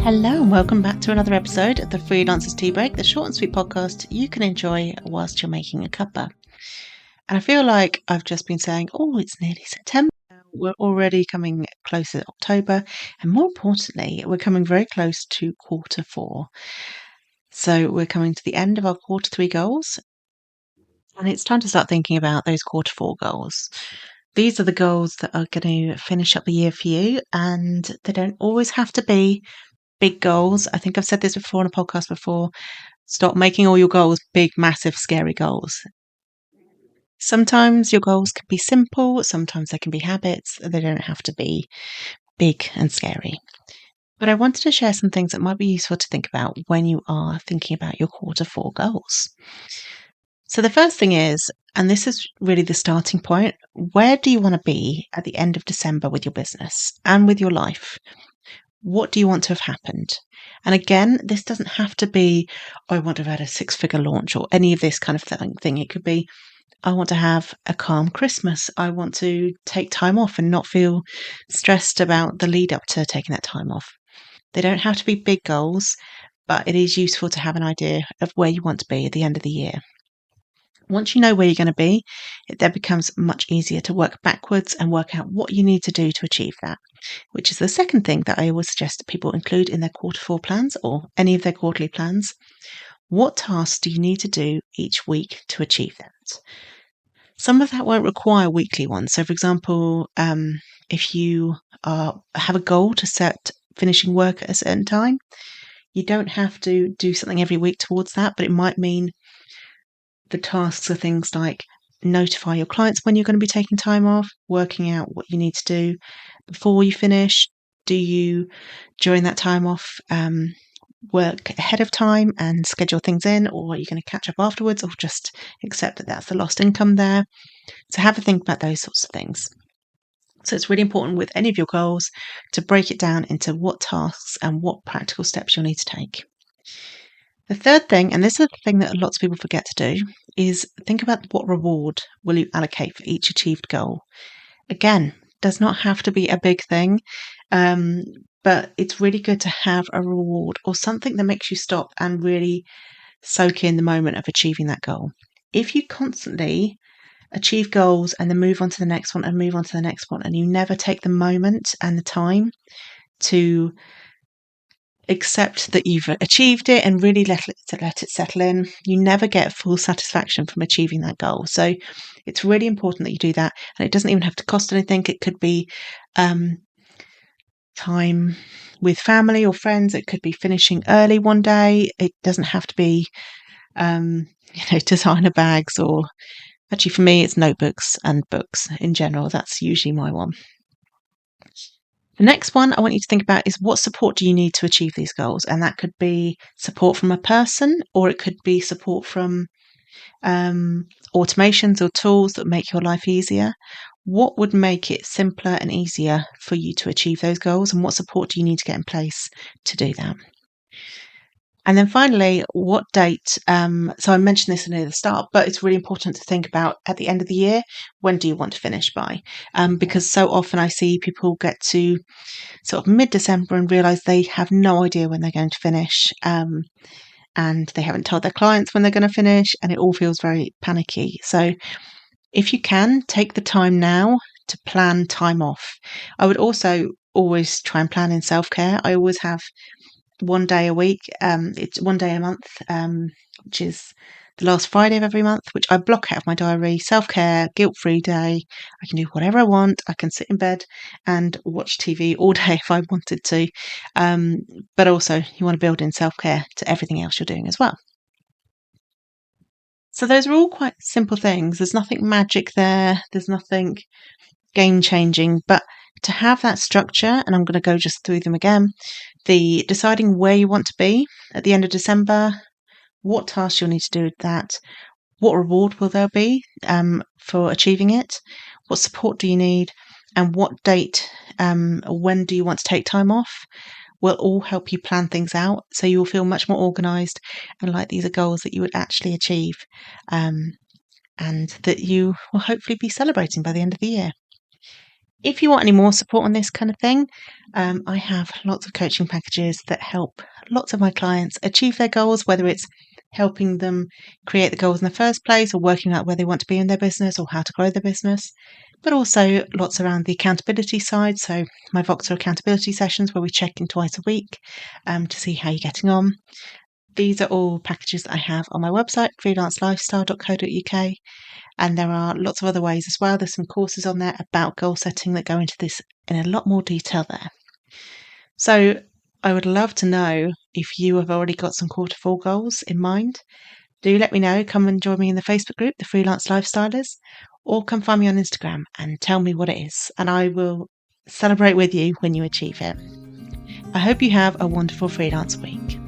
Hello and welcome back to another episode of the Freelancers Tea Break, the short and sweet podcast you can enjoy whilst you're making a cuppa. And I feel like I've just been saying, it's nearly September. We're already coming closer to October. And more importantly, we're coming very close to quarter four. So we're coming to the end of our quarter three goals. And it's time to start thinking about those quarter four goals. These are the goals that are going to finish up the year for you. And they don't always have to be big goals. I think I've said this before on a podcast before. Stop making all your goals big, massive, scary goals. Sometimes your goals can be simple, sometimes they can be habits. They don't have to be big and scary. But I wanted to share some things that might be useful to think about when you are thinking about your quarter four goals. So the first thing is, and this is really the starting point, where do you want to be at the end of December with your business and with your life? What do you want to have happened? And again, this doesn't have to be, I want to have had a 6-figure launch or any of this kind of thing. It could be, I want to have a calm Christmas. I want to take time off and not feel stressed about the lead up to taking that time off. They don't have to be big goals, but it is useful to have an idea of where you want to be at the end of the year. Once you know where you're going to be, it then becomes much easier to work backwards and work out what you need to do to achieve that, which is the second thing that I always suggest that people include in their quarter four plans or any of their quarterly plans. What tasks do you need to do each week to achieve that? Some of that won't require weekly ones. So, for example, if you have a goal to set finishing work at a certain time, you don't have to do something every week towards that, but it might mean the tasks are things like notify your clients when you're going to be taking time off, working out what you need to do before you finish. Do you, during that time off, work ahead of time and schedule things in, or are you going to catch up afterwards, or just accept that that's the lost income there? So have a think about those sorts of things. So it's really important with any of your goals to break it down into what tasks and what practical steps you'll need to take. The third thing, and this is the thing that lots of people forget to do, is think about what reward will you allocate for each achieved goal. Again, does not have to be a big thing, but it's really good to have a reward or something that makes you stop and really soak in the moment of achieving that goal. If you constantly achieve goals and then move on to the next one and move on to the next one, and you never take the moment and the time to accept that you've achieved it and really let it settle in, you never get full satisfaction from achieving that goal. So it's really important that you do that. And it doesn't even have to cost anything. It could be time with family or friends. It could be finishing early one day. It doesn't have to be designer bags, or actually for me it's notebooks and books in general. That's usually my one. The next one I want you to think about is, what support do you need to achieve these goals? And that could be support from a person, or it could be support from automations or tools that make your life easier. What would make it simpler and easier for you to achieve those goals? And what support do you need to get in place to do that? And then finally, what date? So I mentioned this near the start, but it's really important to think about at the end of the year, when do you want to finish by? Because so often I see people get to sort of mid-December and realise they have no idea when they're going to finish, and they haven't told their clients when they're going to finish, and it all feels very panicky. So if you can, take the time now to plan time off. I would also always try and plan in self-care. I always have one day a week. It's one day a month, which is the last Friday of every month, which I block out of my diary. Self-care, guilt-free day. I can do whatever I want. I can sit in bed and watch TV all day if I wanted to. But also, you want to build in self-care to everything else you're doing as well. So those are all quite simple things. There's nothing magic there. There's nothing game-changing, but to have that structure, and I'm going to go just through them again, the deciding where you want to be at the end of December, what tasks you'll need to do with that, what reward will there be for achieving it, what support do you need, and what date, or when do you want to take time off, will all help you plan things out, so you'll feel much more organised and like these are goals that you would actually achieve, and that you will hopefully be celebrating by the end of the year. If you want any more support on this kind of thing, I have lots of coaching packages that help lots of my clients achieve their goals, whether it's helping them create the goals in the first place or working out where they want to be in their business or how to grow their business, but also lots around the accountability side. So, my Voxer accountability sessions where we check in twice a week to see how you're getting on. These are all packages that I have on my website, freelancelifestyle.co.uk. And there are lots of other ways as well. There's some courses on there about goal setting that go into this in a lot more detail there. So I would love to know if you have already got some quarter four goals in mind. Do let me know. Come and join me in the Facebook group, The Freelance Lifestylers, or come find me on Instagram and tell me what it is. And I will celebrate with you when you achieve it. I hope you have a wonderful freelance week.